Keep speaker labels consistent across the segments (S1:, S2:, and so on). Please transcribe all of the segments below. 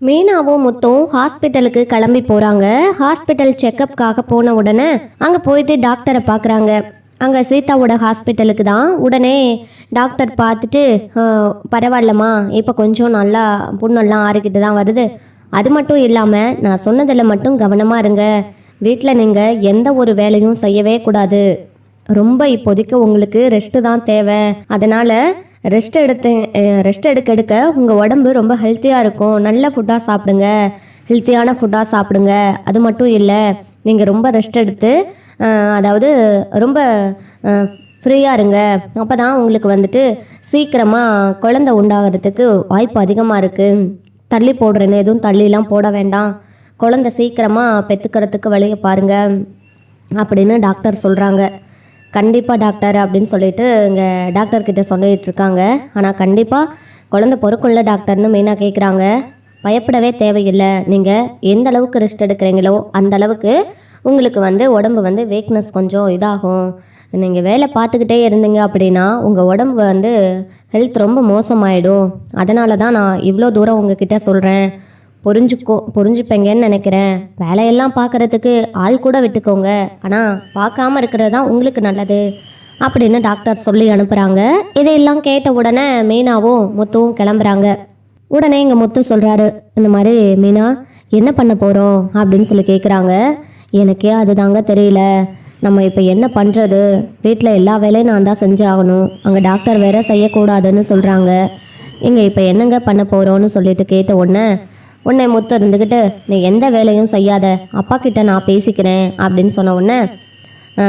S1: மீனாவும் முத்தும் ஹாஸ்பிட்டலுக்கு கிளம்பி போகிறாங்க. ஹாஸ்பிட்டல் செக்கப்காக போன உடனே அங்கே போயிட்டு டாக்டரை பார்க்குறாங்க. அங்கே சீதாவோட ஹாஸ்பிட்டலுக்கு தான். உடனே டாக்டர் பார்த்துட்டு பரவாயில்லம்மா, இப்போ கொஞ்சம் நல்லா புண்ணெல்லாம் ஆறிக்கிட்டு தான் வருது. அது மட்டும் இல்லாமல் நான் சொன்னதில் மட்டும் கவனமாக இருங்க. வீட்டில் நீங்கள் எந்த ஒரு வேலையும் செய்யவே கூடாது. ரொம்ப இப்போதைக்கு உங்களுக்கு ரெஸ்ட்டு தான் தேவை. அதனால் ரெஸ்ட் எடுக்க எடுக்க உங்கள் உடம்பு ரொம்ப ஹெல்த்தியாக இருக்கும். நல்ல ஃபுட்டாக சாப்பிடுங்க, ஹெல்த்தியான ஃபுட்டாக சாப்பிடுங்க. அது மட்டும் இல்லை, நீங்கள் ரொம்ப ரெஸ்ட் எடுத்து அதாவது ரொம்ப ஃப்ரீயாக இருங்க. அப்போ தான் உங்களுக்கு வந்துட்டு சீக்கிரமாக குழந்தை உண்டாகிறதுக்கு வாய்ப்பு அதிகமாக இருக்குது. தள்ளி போடுறேன்னு எதுவும் தள்ளிலாம் போட வேண்டாம். குழந்தை சீக்கிரமாக பெற்றுக்கிறதுக்கு வழியை பாருங்கள் அப்படின்னு டாக்டர் சொல்கிறாங்க. கண்டிப்பாக டாக்டர் அப்படின்னு சொல்லிட்டு இங்கே டாக்டர்கிட்ட சொல்லிகிட்டு இருக்காங்க. ஆனால் கண்டிப்பாக குழந்தை பொறுக்குள்ள டாக்டர்னு மெயினாக கேட்குறாங்க. பயப்படவே தேவையில்லை. நீங்கள் எந்த அளவுக்கு ரெஸ்ட் எடுக்கிறீங்களோ அந்த அளவுக்கு உங்களுக்கு உடம்பு வீக்னஸ் கொஞ்சம் இதாகும். நீங்கள் வேலை பார்த்துக்கிட்டே இருந்தீங்க அப்படின்னா உங்கள் உடம்பு ஹெல்த் ரொம்ப மோசமாயிடும். அதனால தான் நான் இவ்வளோ தூரம் உங்ககிட்ட சொல்கிறேன். புரிஞ்சுப்பேங்கன்னு நினைக்கிறேன். வேலையெல்லாம் பார்க்குறதுக்கு ஆள் கூட விட்டுக்கோங்க, ஆனால் பார்க்காம இருக்கிறது தான் உங்களுக்கு நல்லது அப்படின்னு டாக்டர் சொல்லி அனுப்புகிறாங்க. இதையெல்லாம் கேட்ட உடனே மீனாவும் முத்துவும் கிளம்புறாங்க. உடனே இங்கே முத்து சொல்கிறாரு, இந்த மாதிரி மீனா என்ன பண்ண போகிறோம் அப்படின்னு சொல்லி கேட்குறாங்க. எனக்கே அது தாங்க தெரியல. நம்ம இப்போ என்ன பண்ணுறது? வீட்டில் எல்லா வேலையும் நான் தான் செஞ்சாகணும். அங்கே டாக்டர் வேற செய்யக்கூடாதுன்னு சொல்கிறாங்க. இங்கே இப்போ என்னங்க பண்ண போகிறோன்னு சொல்லிட்டு கேட்ட உடனே முத்து இருந்துக்கிட்டு, நீ எந்த வேலையும் செய்யாத, அப்பா கிட்ட நான் பேசிக்கிறேன் அப்படின்னு சொன்ன உடனே,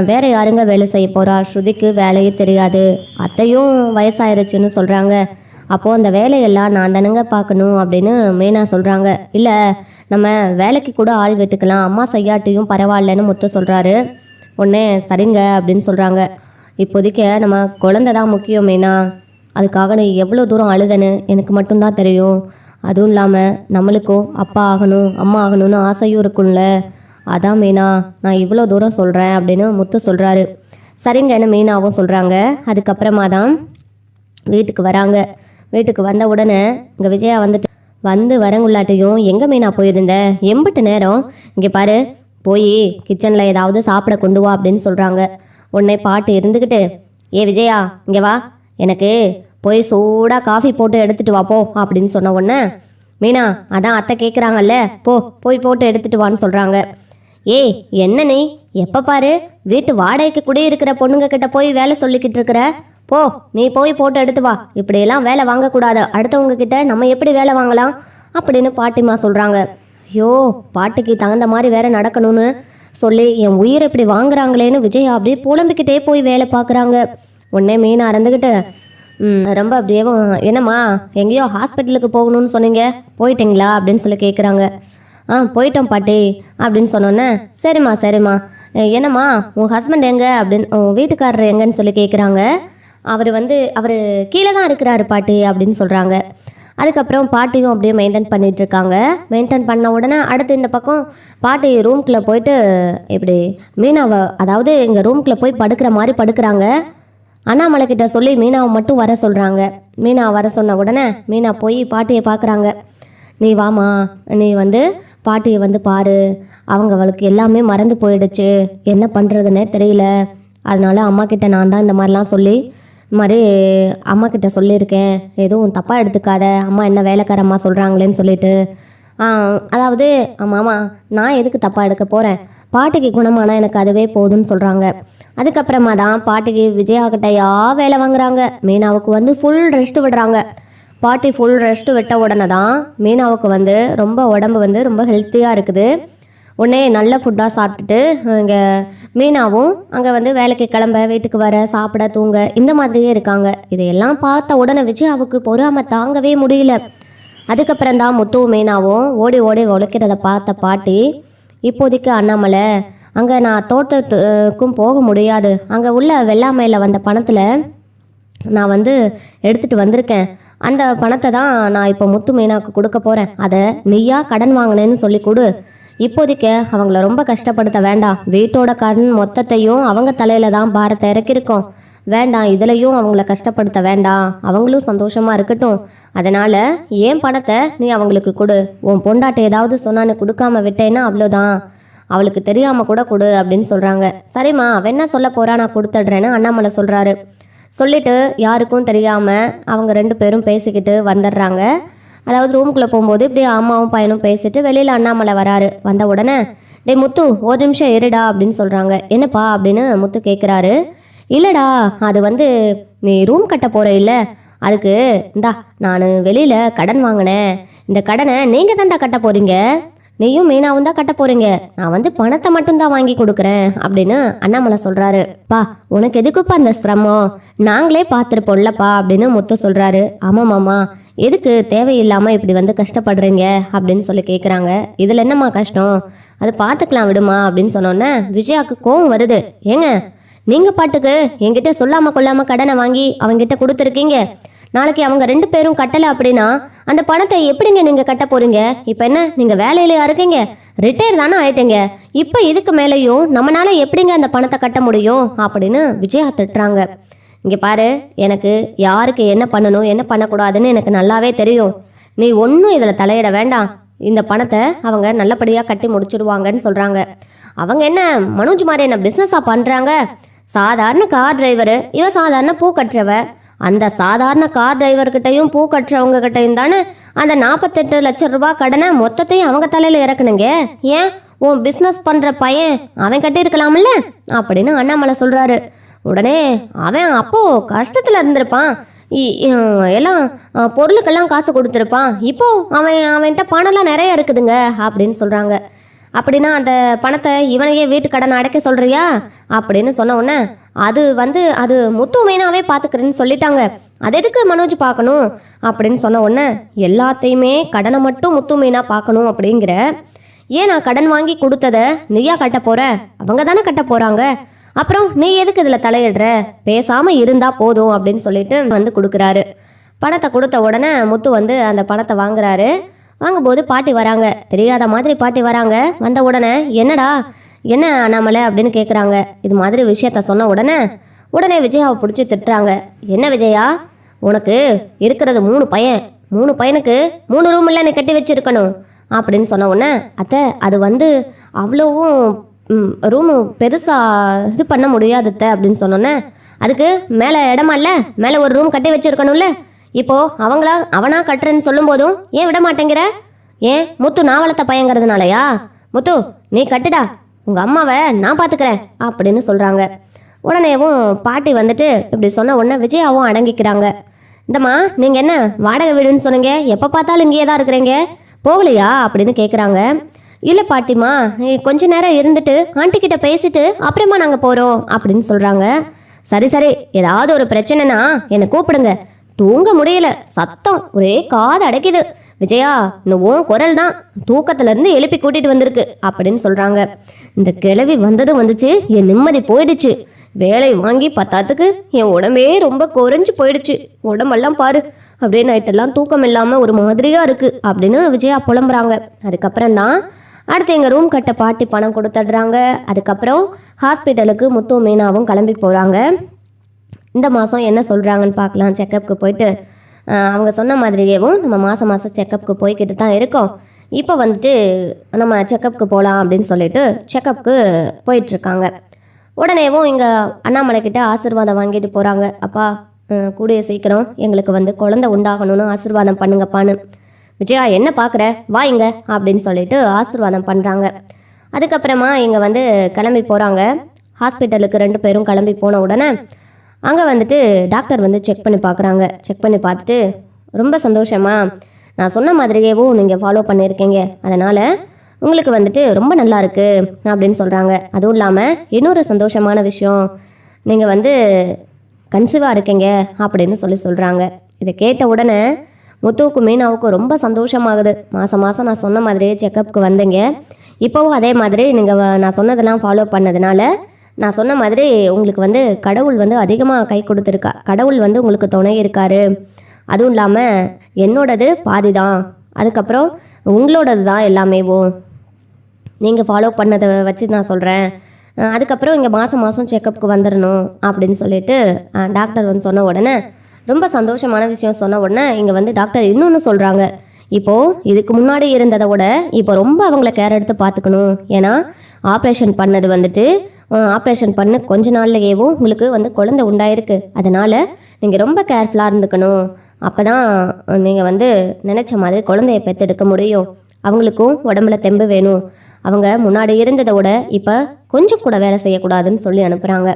S1: வேற யாருங்க வேலை செய்ய போகிறா? ஸ்ருதிக்கு வேலையே தெரியாது, அத்தையும் வயசாயிருச்சுன்னு சொல்கிறாங்க. அப்போது அந்த வேலையெல்லாம் நான் தானுங்க பார்க்கணும் அப்படின்னு மெயினாக சொல்கிறாங்க. இல்லை, நம்ம வேலைக்கு கூட ஆள் விட்டுக்கலாம், அம்மா செய்யாட்டியும் பரவாயில்லன்னு முத்து சொல்கிறாரு. உடனே சரிங்க அப்படின்னு சொல்கிறாங்க. இப்போதைக்கு நம்ம குழந்தை தான் முக்கியம் மெயினா. அதுக்காக நீ எவ்வளோ தூரம் அழுதன்னு எனக்கு மட்டும்தான் தெரியும். அதுவும் இல்லாமல் நம்மளுக்கும் அப்பா ஆகணும் அம்மா ஆகணும்னு ஆசையும் இருக்கும்ல. அதான் மீனா நான் இவ்வளோ தூரம் சொல்கிறேன் அப்படின்னு முத்து சொல்கிறாரு. சரிங்கன்னு மீனாவும் சொல்கிறாங்க. அதுக்கப்புறமா தான் வீட்டுக்கு வராங்க. வீட்டுக்கு வந்த உடனே இங்கே விஜயா வந்து வரங்குள்ளாட்டையும், எங்கே மீனா போயிருந்த? எம்பிட்டு நேரம்? இங்கே பாரு, போய் கிச்சனில் ஏதாவது சாப்பிட கொண்டு வா அப்படின்னு சொல்கிறாங்க. உடனே பாட்டு இருந்துக்கிட்டு, ஏ விஜயா இங்கே வா, எனக்கு போய் சூடாக காஃபி போட்டு எடுத்துகிட்டு வா போ அப்படின்னு சொன்ன உடனே, மீனா அதான் அத்தை கேட்குறாங்கல்ல, போய் போட்டு எடுத்துகிட்டு வான்னு சொல்கிறாங்க. ஏய் என்ன நீ எப்போ பாரு வீட்டு வாடகைக்கு கூட இருக்கிற பொண்ணுங்க கிட்ட போய் வேலை சொல்லிக்கிட்டு இருக்கிற? போ, நீ போய் போட்டு எடுத்து வா. இப்படியெல்லாம் வேலை வாங்கக்கூடாது. அடுத்தவங்க கிட்ட நம்ம எப்படி வேலை வாங்கலாம் அப்படின்னு பாட்டிமா சொல்கிறாங்க. ஐயோ, பாட்டிக்கு தகுந்த மாதிரி வேற நடக்கணும்னு சொல்லி என் உயிரை இப்படி வாங்குறாங்களேன்னு விஜயா அப்படியே புலம்பிக்கிட்டே போய் வேலை பார்க்குறாங்க. உடனே மீனா இருந்துக்கிட்டு, ரொம்ப அப்படியே, என்னம்மா எங்கேயோ ஹாஸ்பிட்டலுக்கு போகணும்னு சொன்னீங்க, போயிட்டீங்களா அப்படின்னு சொல்லி கேட்குறாங்க. போயிட்டோம் பாட்டி அப்படின்னு சொன்னோன்னே, சரிம்மா என்னம்மா உன் ஹஸ்பண்ட் எங்கே அப்படின்னு, உன் வீட்டுக்காரர் எங்கன்னு சொல்லி கேட்குறாங்க. அவர் கீழே தான் இருக்கிறாரு பாட்டி அப்படின்னு சொல்கிறாங்க. அதுக்கப்புறம் பாட்டியும் அப்படியே மெயின்டைன் மெயின்டைன் பண்ண உடனே அடுத்து இந்த பக்கம் பாட்டி ரூம்குள்ளே போயிட்டு இப்படி மீனாவை, அதாவது எங்கள் ரூம்குள்ளே போய் படுக்கிற மாதிரி படுக்கிறாங்க. அண்ணாமலை கிட்ட சொல்லி மீனாவை மட்டும் வர சொல்கிறாங்க. மீனா வர சொன்ன உடனே மீனா போய் பாட்டியை பார்க்குறாங்க. நீ வாமா, நீ பாட்டியை பாரு, அவளுக்கு எல்லாமே மறந்து போயிடுச்சு, என்ன பண்ணுறதுன்னே தெரியல. அதனால அம்மா கிட்ட நான் தான் இந்த மாதிரிலாம் சொல்லி மாதிரி அம்மா கிட்ட சொல்லியிருக்கேன், எதுவும் தப்பாக எடுத்துக்காத, அம்மா என்ன வேலைக்காரம்மா சொல்கிறாங்களேன்னு சொல்லிட்டு. அதாவது மாமா, நான் எதுக்கு தப்பாக எடுக்க போகிறேன், பாட்டிக்கு குணமானால் எனக்கு அதுவே போதும்னு சொல்கிறாங்க. அதுக்கப்புறமா தான் பாட்டிக்கு விஜயா கிட்டையா வேலை வாங்குறாங்க. மீனாவுக்கு ஃபுல் ரெஸ்ட் விடுறாங்க. பாட்டி ஃபுல் ரெஸ்ட் விட்ட உடனே தான் மீனாவுக்கு ரொம்ப உடம்பு ரொம்ப ஹெல்த்தியாக இருக்குது. உடனே நல்ல ஃபுட்டாக சாப்பிட்டுட்டு இங்கே மீனாவும் அங்கே வேலைக்கு கிளம்ப, வீட்டுக்கு வர, சாப்பிட, தூங்க இந்த மாதிரியே இருக்காங்க. இதையெல்லாம் பார்த்த உடனே விஜயாவுக்கு பொறாம தாங்கவே முடியல. அதுக்கப்புறம் தான் முத்துவும் மீனாவும் ஓடி ஓடி உழைக்கிறத பார்த்த பாட்டி, இப்போதைக்கு அண்ணாமலை அங்கே நான் தோட்டத்துக்கும் போக முடியாது, அங்கே உள்ள வெள்ளாமையில் வந்த பணத்தில் நான் எடுத்துகிட்டு வந்திருக்கேன், அந்த பணத்தை தான் நான் இப்போ முத்து மீனாவுக்கு கொடுக்க போகிறேன், அதை நீயா கடன் வாங்கினேன்னு சொல்லி கொடு. இப்போதைக்கு அவங்கள ரொம்ப கஷ்டப்படுத்த வேண்டாம், வீட்டோட கடன் மொத்தத்தையும் அவங்க தலையில் தான் பாரத்தை இறக்கியிருக்கோம், வேண்டாம், இதுலையும் அவங்கள கஷ்டப்படுத்த வேண்டாம், அவங்களும் சந்தோஷமாக இருக்கட்டும். அதனால் ஏன் பணத்தை நீ அவங்களுக்கு கொடு. உன் பொண்டாட்டை ஏதாவது சொன்னான்னு கொடுக்காம விட்டேன்னா அவ்வளோதான், அவளுக்கு தெரியாமல் கூட கொடு அப்படின்னு சொல்கிறாங்க. சரிம்மா, அவன் என்ன சொல்ல போகிறா, நான் கொடுத்துட்றேன்னு அண்ணாமலை சொல்கிறாரு. சொல்லிவிட்டு யாருக்கும் தெரியாமல் அவங்க 2 பேரும் பேசிக்கிட்டு வந்துடுறாங்க. அதாவது ரூமுக்குள்ளே போகும்போது இப்படி அம்மாவும் பையனும் பேசிட்டு வெளியில் அண்ணாமலை வராரு. வந்த உடனே டே முத்து, ஒரு நிமிஷம் இருடா அப்படின்னு சொல்கிறாங்க. என்னப்பா அப்படின்னு முத்து கேட்குறாரு. இல்லைடா, அது வந்து நீ ரூம் கட்ட போகிற இல்லை, அதுக்கு இந்தா நான் வெளியில் கடன் வாங்கினேன், இந்த கடனை நீங்கள் தான்டா கட்ட போகிறீங்க, நீயும் மீனாவும் தான் கட்ட போகிறீங்க, நான் வந்து பணத்தை மட்டும்தான் வாங்கி கொடுக்குறேன் அப்படின்னு அண்ணாமலை சொல்கிறாரு. பா, உனக்கு எதுக்குப்பா அந்த சிரமம், நாங்களே பார்த்துருப்போம்லப்பா அப்படின்னு முத்து சொல்கிறாரு. ஆமாம்மாம்மா, எதுக்கு தேவையில்லாமல் இப்படி வந்து கஷ்டப்படுறீங்க அப்படின்னு சொல்லி கேட்குறாங்க. இதில் என்னம்மா கஷ்டம், அது பார்த்துக்கலாம் விடுமா அப்படின்னு சொன்னோன்னே விஜயாவுக்கு கோவம் வருது. ஏங்க, நீங்கள் பாட்டுக்கு என்கிட்ட சொல்லாமல் கொள்ளாமல் கடனை வாங்கி அவங்ககிட்ட கொடுத்துருக்கீங்க, நாளைக்கு அவங்க 2 பேரும் கட்டலை அப்படின்னா அந்த பணத்தை எப்படிங்க நீங்கள் கட்ட போகிறீங்க? இப்போ என்ன, நீங்கள் வேலையிலையா இருக்கீங்க, ரிட்டையர் தானே ஆயிட்டீங்க, இப்போ இதுக்கு மேலேயும் நம்மளால எப்படிங்க அந்த பணத்தை கட்ட முடியும் அப்படின்னு விஜயா திட்டுறாங்க. இங்கே பாரு, எனக்கு யாருக்கு என்ன பண்ணணும் என்ன பண்ணக்கூடாதுன்னு எனக்கு நல்லாவே தெரியும், நீ ஒன்றும் இதில் தலையிட வேண்டாம், இந்த பணத்தை அவங்க நல்லபடியாக கட்டி முடிச்சிடுவாங்கன்னு சொல்கிறாங்க. அவங்க என்ன மனோஜ் மாதிரி என்ன பிஸ்னஸாக பண்ணுறாங்க? சாதாரண கார் டிரைவரு, இவ சாதாரண பூ கட்டுறவ. அந்த சாதாரண கார் டிரைவர்கிட்டையும் பூ கட்டுறவங்க கிட்டையும் தானே அந்த 48 லட்சம் ரூபாய் கடனை மொத்தத்தையும் அவங்க தலையில் இறக்குனுங்க. ஏன் உன் பிஸ்னஸ் பண்ணுற பையன் அவன் கட்டியிருக்கலாம்ல அப்படின்னு அண்ணாமலை சொல்கிறாரு. உடனே அவன் அப்போது கஷ்டத்தில் இருந்திருப்பான், எல்லாம் பொருளுக்கெல்லாம் காசு கொடுத்துருப்பான், இப்போ அவன்கிட்ட பணம்லாம் நிறைய இருக்குதுங்க அப்படின்னு சொல்கிறாங்க. அப்படின்னா அந்த பணத்தை இவனையே வீட்டு கடன் அடைக்க சொல்கிறியா அப்படின்னு சொன்ன உடனே அது முத்து மீனாவே பார்த்துக்கிறேன்னு சொல்லிட்டாங்க, அது எதுக்கு மனோஜ் பார்க்கணும் அப்படின்னு சொன்ன உடனே எல்லாத்தையுமே கடனை மட்டும் முத்து மீனா பார்க்கணும் அப்படிங்கிற, ஏன் நான் கடன் வாங்கி கொடுத்ததை நீயா கட்ட போகிற, அவங்க தானே கட்ட போகிறாங்க, அப்புறம் நீ எதுக்கு இதில் தலையிடுற, பேசாமல் இருந்தால் போதும் அப்படின்னு சொல்லிட்டு வந்து கொடுக்குறாரு. பணத்தை கொடுத்த உடனே முத்து வந்து அந்த பணத்தை வாங்குறாரு. வாங்கும்போது பாட்டி வராங்க, தெரியாத மாதிரி பாட்டி வராங்க. வந்த உடனே என்னடா என்ன அண்ணாமலை அப்படின்னு கேட்குறாங்க. இது மாதிரி விஷயத்த சொன்ன உடனே விஜயாவை பிடிச்சி திட்டுறாங்க. என்ன விஜயா, உனக்கு இருக்கிறது 3 பையன், 3 பையனுக்கு 3 ரூம் இல்லை நீ கட்டி வச்சிருக்கணும் அப்படின்னு சொன்ன உடனே, அத்தை அது வந்து அவ்வளோவும் ரூமு பெருசாக இது பண்ண முடியாதுத்த அப்படின்னு சொன்னோன்னே, அதுக்கு மேலே இடமா இல்லை, மேலே ஒரு ரூம் கட்டி வச்சிருக்கணும்ல, இப்போது அவனா கட்டுறேன்னு சொல்லும் போதும் ஏன் விட மாட்டேங்கிற? ஏன் முத்து நான் வளர்த்த பையங்கிறதுனாலயா? முத்து நீ கட்டுடா, உங்கள் அம்மாவை நான் பார்த்துக்கிறேன் அப்படின்னு சொல்கிறாங்க. உடனேவும் பாட்டி வந்துட்டு இப்படி சொன்ன உடனே விஜயாவும் அடங்கிக்கிறாங்க. இந்தம்மா, நீங்கள் என்ன வாடகை வீடுன்னு சொன்னீங்க, எப்போ பார்த்தாலும் இங்கேயே தான் இருக்கிறீங்க, போகலையா அப்படின்னு கேட்குறாங்க. இல்லை பாட்டிமா, கொஞ்ச நேரம் இருந்துட்டு ஆண்டிக்கிட்ட பேசிட்டு அப்புறமா நாங்கள் போகிறோம் அப்படின்னு சொல்கிறாங்க. சரி சரி, ஏதாவது ஒரு பிரச்சனைனா என்னை கூப்பிடுங்க, தூங்க முடியல, சத்தம் ஒரே காது அடைக்குது, விஜயா இன்னும் குரல் தான் தூக்கத்திலேருந்து எழுப்பி கூட்டிகிட்டு வந்திருக்கு அப்படின்னு சொல்கிறாங்க. இந்த கிழவி வந்ததும் வந்துச்சு, என் நிம்மதி போயிடுச்சு, வேலை வாங்கி பத்தாத்துக்கு என் உடம்பே ரொம்ப குறைஞ்சி போயிடுச்சு, உடம்பெல்லாம் பாரு அப்படியே நைட்டெல்லாம் தூக்கம் இல்லாமல் ஒரு மாதிரியாக இருக்குது அப்படின்னு விஜயா புலம்புறாங்க. அதுக்கப்புறம் தான் அடுத்து எங்கள் ரூம் கட்ட பாட்டி பணம் கொடுத்துட்றாங்க. அதுக்கப்புறம் ஹாஸ்பிட்டலுக்கு முத்து மீனாவும் கிளம்பி போகிறாங்க. இந்த மாதம் என்ன சொல்கிறாங்கன்னு பார்க்கலாம். செக்கப்புக்கு போயிட்டு அவங்க சொன்ன மாதிரியேவும் நம்ம மாதம் செக்கப்புக்கு போய்கிட்டு தான் இருக்கோம். இப்போ வந்துட்டு நம்ம செக்கப்புக்கு போகலாம் அப்படின்னு சொல்லிட்டு செக்கப்புக்கு போயிட்டுருக்காங்க. உடனேவும் இங்கே அண்ணாமலைக்கிட்ட ஆசீர்வாதம் வாங்கிட்டு போகிறாங்க. அப்பா கூடிய சீக்கிரம் எங்களுக்கு வந்து குழந்தை உண்டாகணும்னு ஆசீர்வாதம் பண்ணுங்கப்பான்னு. விஜயா என்ன பார்க்குற, வா இங்க அப்படின்னு சொல்லிட்டு ஆசீர்வாதம் பண்ணுறாங்க. அதுக்கப்புறமா இங்கே வந்து கிளம்பி போகிறாங்க. ஹாஸ்பிட்டலுக்கு 2 பேரும் கிளம்பி போன உடனே அங்கே வந்துட்டு டாக்டர் வந்து செக் பண்ணி பார்க்குறாங்க. செக் பண்ணி பார்த்துட்டு ரொம்ப சந்தோஷமா, நான் சொன்ன மாதிரியேவும் நீங்கள் ஃபாலோ பண்ணியிருக்கீங்க, அதனால் உங்களுக்கு வந்துட்டு ரொம்ப நல்லா இருக்குது அப்படின்னு சொல்கிறாங்க. அதுவும் இல்லாமல் இன்னொரு சந்தோஷமான விஷயம், நீங்கள் வந்து கன்சீவாக இருக்கீங்க அப்படின்னு சொல்கிறாங்க. இதை கேட்ட உடனே முத்துவுக்கும் மீனாவுக்கும் ரொம்ப சந்தோஷமாகுது. மாதம் நான் சொன்ன மாதிரியே செக்கப்புக்கு வந்தீங்க, இப்போவும் அதே மாதிரி நீங்கள் நான் சொன்னதெல்லாம் ஃபாலோ பண்ணதுனால நான் சொன்ன மாதிரி உங்களுக்கு வந்து கடவுள் வந்து அதிகமாக கை கொடுத்துருக்கா, கடவுள் வந்து உங்களுக்கு துணை இருக்காரு. அதுவும் இல்லாமல் என்னோடது பாதி தான், அதுக்கப்புறம் உங்களோடது தான் எல்லாமேவும். நீங்கள் ஃபாலோ பண்ணதை வச்சு நான் சொல்கிறேன், அதுக்கப்புறம் இங்கே மாதம் மாதம் செக்கப்புக்கு வந்துடணும் அப்படின்னு சொல்லிட்டு டாக்டர் வந்து சொன்ன உடனே ரொம்ப சந்தோஷமான விஷயம் சொன்ன உடனே இங்கே வந்து டாக்டர் இன்னொன்று சொல்கிறாங்க. இப்போது இதுக்கு முன்னாடி இருந்ததை விட இப்போ ரொம்ப அவங்கள கேர் எடுத்து பார்த்துக்கணும். ஏன்னா ஆப்ரேஷன் பண்ணது வந்துட்டு ஆப்ரேஷன் பண்ண கொஞ்ச நாள்லையேவோ உங்களுக்கு வந்து குழந்தை உண்டாயிருக்கு. அதனால் நீங்கள் ரொம்ப கேர்ஃபுல்லாக இருந்துக்கணும். அப்போ தான் நீங்கள் வந்து நினச்ச மாதிரி குழந்தைய பெற்றெடுக்க முடியும். அவங்களுக்கும் உடம்புல தெம்பு வேணும். அவங்க முன்னாடி இருந்ததை விட இப்போ கொஞ்சம் கூட வேலை செய்யக்கூடாதுன்னு சொல்லி அனுப்புகிறாங்க.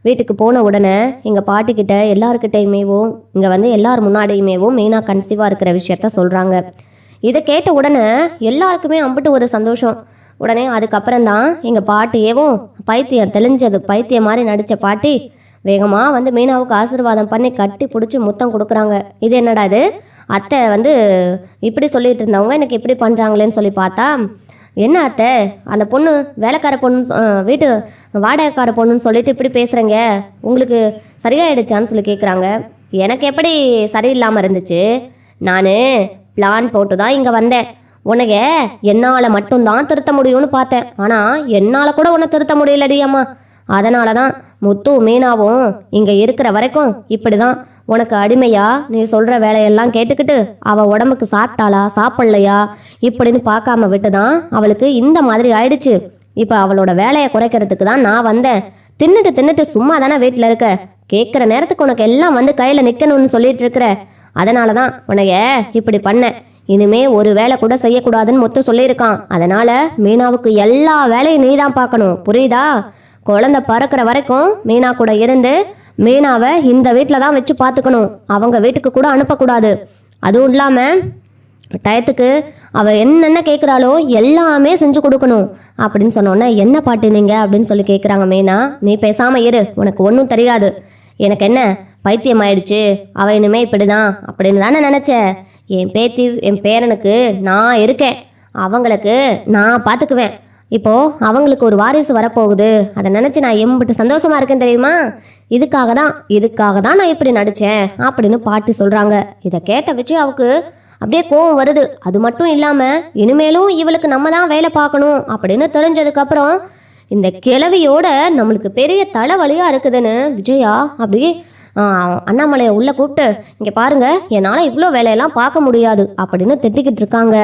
S1: வீட்டுக்கு போன உடனே எங்கள் பாட்டிக்கிட்ட எல்லாருக்கிட்டையுமேவும் இங்கே வந்து எல்லார் முன்னாடியுமேவும் மீனா கன்சீவாக இருக்கிற விஷயத்த சொல்கிறாங்க. இதை கேட்ட உடனே எல்லாருக்குமே அம்பிட்டு ஒரு சந்தோஷம். உடனே அதுக்கப்புறம் தான் எங்கள் பாட்டியேவும் பைத்தியம் தெளிஞ்சது பைத்தியம் மாதிரி நடித்த பாட்டி வேகமாக வந்து மீனாவுக்கு ஆசீர்வாதம் பண்ணி கட்டி பிடிச்சி முத்தம் கொடுக்குறாங்க. இது என்னடா இது, அத்தை வந்து இப்படி சொல்லிட்டு இருந்தவங்க எனக்கு இப்படி பண்ணுறாங்களேன்னு சொல்லி பார்த்தா, என்ன அத்தை அந்த பொண்ணு வேலைக்கார பொண்ணு வீட்டு வாடகைக்கார பொண்ணுன்னு சொல்லிட்டு இப்படி பேசுகிறீங்க, உங்களுக்கு சரியாயிடுச்சான்னு சொல்லி கேட்குறாங்க. எனக்கு எப்படி சரியில்லாமல் இருந்துச்சு, நான் பிளான் போட்டு தான் இங்கே வந்தேன். உனக்கு என்னால் மட்டும்தான் திருத்த முடியும்னு பார்த்தேன். ஆனால் என்னால் கூட உன்னை திருத்த முடியலடி அம்மா. அதனால தான் முத்து மீனாவும் இங்கே இருக்கிற வரைக்கும் இப்படி தான் உனக்கு அடிமையா நீ சொல்கிற வேலையெல்லாம் கேட்டுக்கிட்டு அவள் உடம்புக்கு சாப்பிட்டாளா சாப்பிட்லையா இப்படின்னு பார்க்காம விட்டு தான் அவளுக்கு இந்த மாதிரி ஆயிடுச்சு. இப்போ அவளோட வேலையை குறைக்கிறதுக்கு தான் நான் வந்தேன். தின்னுட்டு சும்மா தானே வீட்டில் இருக்க, கேட்குற நேரத்துக்கு உனக்கு எல்லாம் வந்து கையில் நிற்கணும்னு சொல்லிட்டு இருக்கிற. அதனால தான் உனக்கு இப்படி பண்ணேன். இனிமே ஒரு வேலை கூட செய்யக்கூடாதுன்னு முத்து சொல்லியிருக்கான். அதனால மீனாவுக்கு எல்லா வேலையும் நீ தான் பார்க்கணும், புரியுதா? குழந்தை பறக்கிற வரைக்கும் மீனா கூட இருந்து மீனாவை இந்த வீட்டில் தான் வச்சு பார்த்துக்கணும். அவங்க வீட்டுக்கு கூட அனுப்பக்கூடாது. அதுவும் இல்லாமல் டயத்துக்கு அவள் என்னென்ன கேட்குறாளோ எல்லாமே செஞ்சு கொடுக்கணும் அப்படின்னு சொன்னோன்னே, என்ன பாட்டு நீங்கள் அப்படின்னு சொல்லி கேட்குறாங்க மீனா. நீ பேசாமல் இரு, உனக்கு ஒன்றும் தெரியாது. எனக்கு என்ன பைத்தியம் ஆயிடுச்சு, அவள் இனிமே இப்படி தான் அப்படின்னு தானே நினச்சேன். என் பேத்தி என் பேரனுக்கு நான் இருக்கேன், அவங்களுக்கு நான் பார்த்துக்குவேன். இப்போது அவங்களுக்கு ஒரு வாரிசு வரப்போகுது, அதை நினச்சி நான் எம்பிட்டு சந்தோஷமாக இருக்கேன் தெரியுமா? இதுக்காக தான் நான் இப்படி நடித்தேன் அப்படின்னு பாட்டி சொல்கிறாங்க. இதை கேட்ட வச்சு அவளுக்கு அப்படியே கோவம் வருது. அது மட்டும் இல்லாமல் இனிமேலும் இவளுக்கு நம்ம தான் வேலை பார்க்கணும் அப்படின்னு தெரிஞ்சதுக்கப்புறம் இந்த கிழவியோட நம்மளுக்கு பெரிய தலைவலியாக இருக்குதுன்னு விஜயா அப்படியே அண்ணாமலையை உள்ளே கூப்பிட்டு, இங்கே பாருங்கள், என்னால் இவ்வளோ வேலையெல்லாம் பார்க்க முடியாது அப்படின்னு திட்டிக்கிட்டு இருக்காங்க.